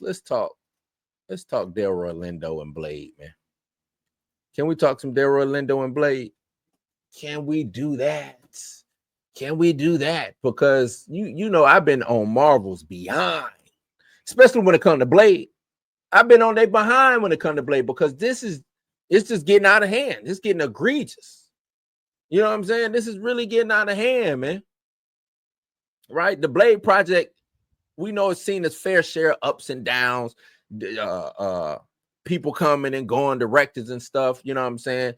let's talk. Let's talk Delroy Lindo and Blade, man. Can we talk some Delroy Lindo and Blade? Can we do that? Can we do that? Because you know I've been on Marvel's behind, especially when it comes to Blade. I've been on their behind when it comes to Blade because it's just getting out of hand. It's getting egregious. You know what I'm saying? This is really getting out of hand, man. Right? The Blade project, we know it's seen its fair share of ups and downs, people coming and going, directors and stuff. You know what I'm saying?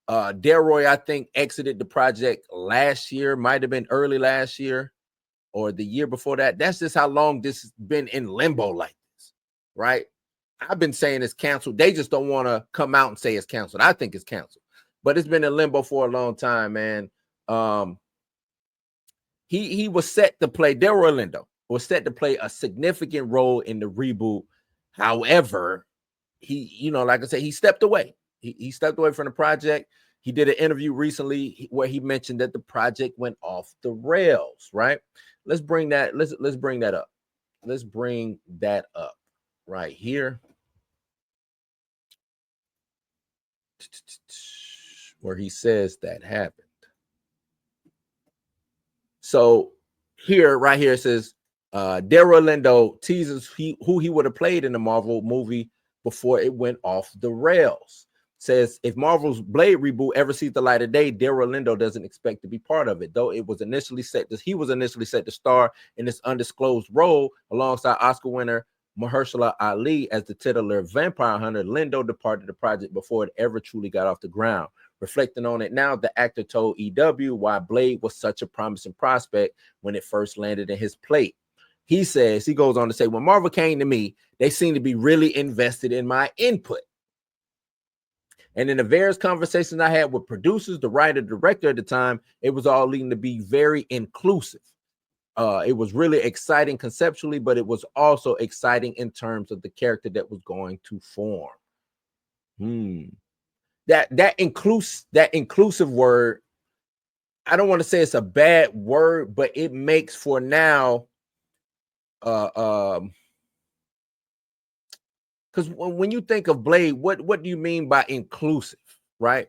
Delroy, I think, exited the project last year, might have been early last year or the year before that. That's just how long this has been in limbo like this, right? I've been saying it's canceled. They just don't want to come out and say it's canceled. I think it's canceled, but it's been in limbo for a long time, man. He was set to play, Delroy Lindo was set to play a significant role in the reboot. However, he, you know, like I said, he stepped away. He stepped away from the project. He did an interview recently where he mentioned that the project went off the rails, right? Let's bring that, let's bring that up. Let's bring that up right here. Where he says that happened. So here, right here, it says Delroy Lindo teases who he would have played in the Marvel movie before it went off the rails. Says if Marvel's Blade reboot ever sees the light of day, Delroy Lindo doesn't expect to be part of it, though he was initially set to star in this undisclosed role alongside Oscar winner Mahershala Ali as the titular vampire hunter. Lindo departed the project before it ever truly got off the ground. Reflecting on it now, the actor told EW why Blade was such a promising prospect when it first landed in his plate. He says, he goes on to say, when Marvel came to me, they seemed to be really invested in my input. And in the various conversations I had with producers, the writer, director at the time, it was all leading to be very inclusive. It was really exciting conceptually, but it was also exciting in terms of the character that was going to form. That inclusive word, I don't want to say it's a bad word, but it makes for now because when you think of Blade, what do you mean by inclusive, right?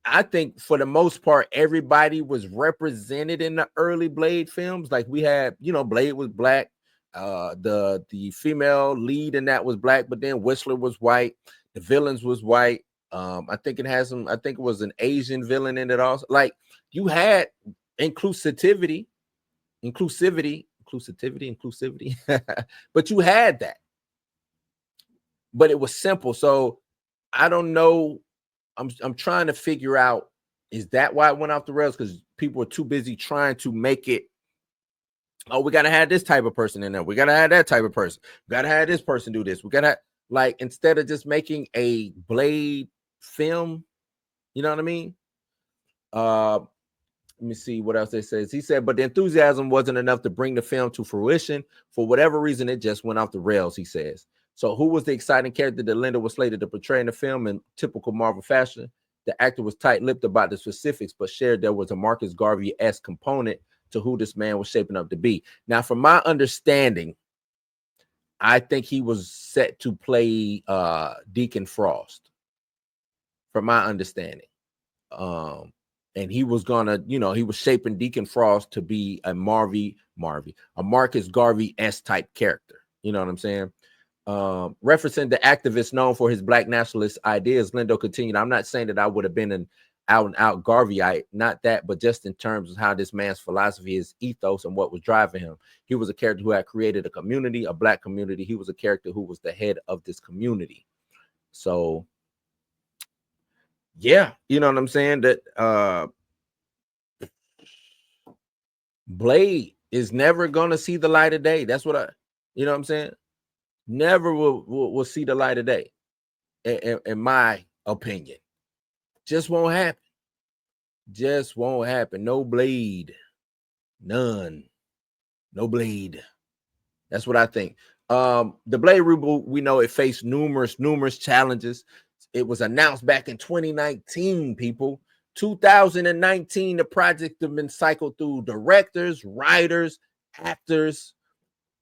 I think for the most part, everybody was represented in the early Blade films. Like we had, you know, Blade was black, the female lead in that was black, but then Whistler was white, the villains was white. I think it was an Asian villain in it also. Like you had inclusivity, but you had that. But it was simple. So I don't know. I'm trying to figure out, is that why it went off the rails? Because people are too busy trying to make it, oh, we gotta have this type of person in there. We gotta have that type of person. We gotta have this person do this. We gotta, like, instead of just making a Blade film, you know what I mean? Let me see what else they says. He said, but the enthusiasm wasn't enough to bring the film to fruition. For whatever reason, it just went off the rails, he says. So who was the exciting character that Lindo was slated to portray in the film in typical Marvel fashion? The actor was tight-lipped about the specifics, but shared there was a Marcus Garvey-esque component to who this man was shaping up to be. Now, from my understanding, I think he was set to play Deacon Frost, from my understanding. And he was gonna, you know, he was shaping Deacon Frost to be a Marcus Garvey-esque type character. You know what I'm saying? Referencing the activist known for his black nationalist ideas, Lindo continued, I'm not saying that I would have been an out-and-out Garveyite, not that, but just in terms of how this man's philosophy, his ethos, and what was driving him. He was a character who had created a community, a black community. He was a character who was the head of this community. So, yeah, you know what I'm saying? That Blade is never gonna see the light of day. That's what you know what I'm saying? Never will see the light of day, in my opinion. Just won't happen. Just won't happen. No Blade. None. No Blade. That's what I think. The Blade reboot, we know it faced numerous challenges. It was announced back in 2019, people. 2019, the project had been cycled through directors, writers, actors,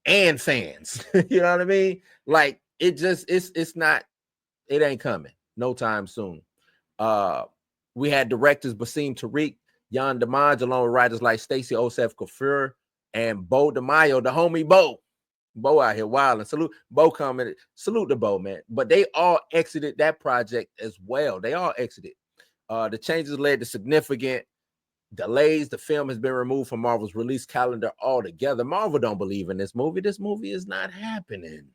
and fans. You know what I mean? Like it ain't coming no time soon. We had directors Basim Tariq, Jan Damaj, along with writers like Stacey Osef Kafur and Bo DeMaio, the homie Bo. Bo out here wilding. Salute Bo commented. Salute to Bo, man. But they all exited that project as well. They all exited. The changes led to significant delays. The film has been removed from Marvel's release calendar altogether. Marvel don't believe in this movie. This movie is not happening.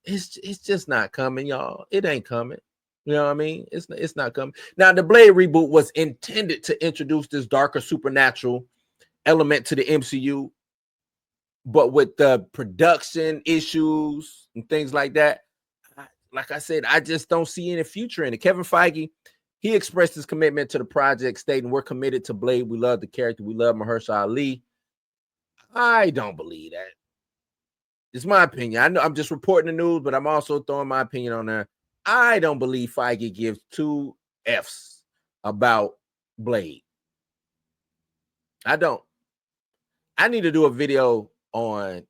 It's just not coming, y'all. It ain't coming. You know what I mean? It's not coming. Now, the Blade reboot was intended to introduce this darker supernatural element to the MCU, but with the production issues and things like that, like I said, I just don't see any future in it. Kevin Feige, he expressed his commitment to the project, stating, "We're committed to Blade. We love the character. We love Mahershala Ali." I don't believe that. It's my opinion. I know I'm just reporting the news, but I'm also throwing my opinion on there. I don't believe Feige gives two F's about Blade. I don't. I need to do a video on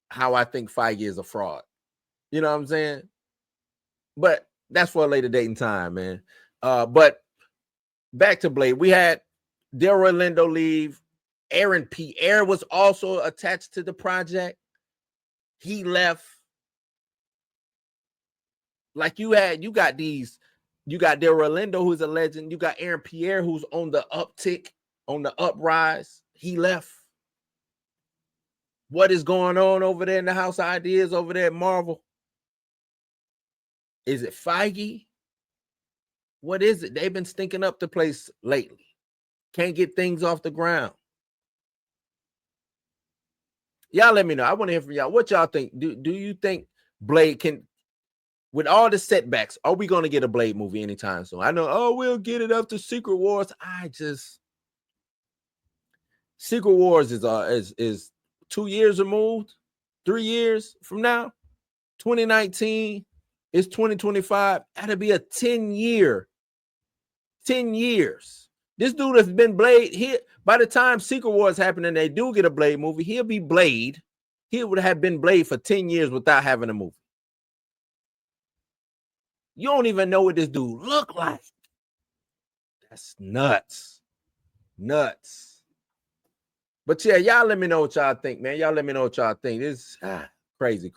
how I think Feige is a fraud. You know what I'm saying? But that's for a later date and time, man. But back to Blade. We had Delroy Lindo leave. Aaron Pierre was also attached to the project. He left. Like you got Delroy Lindo, who's a legend. You got Aaron Pierre, who's on the uptick, on the uprise. He left. What is going on over there in the House of Ideas over there at Marvel? Is it Feige? What is it? They've been stinking up the place lately. Can't get things off the ground. Y'all let me know. I want to hear from y'all. What y'all think? Do you think Blade can, with all the setbacks, are we going to get a Blade movie anytime soon? I know, we'll get it after Secret Wars. Secret Wars is 2 years removed, 3 years from now. 2019 is 2025. That'll be a 10 years. This dude has been Blade here. By the time Secret Wars happen and they do get a Blade movie, he'll be Blade. He would have been Blade for 10 years without having a movie. You don't even know what this dude look like. That's nuts. But yeah, y'all let me know what y'all think, man. Y'all let me know what y'all think. This is crazy.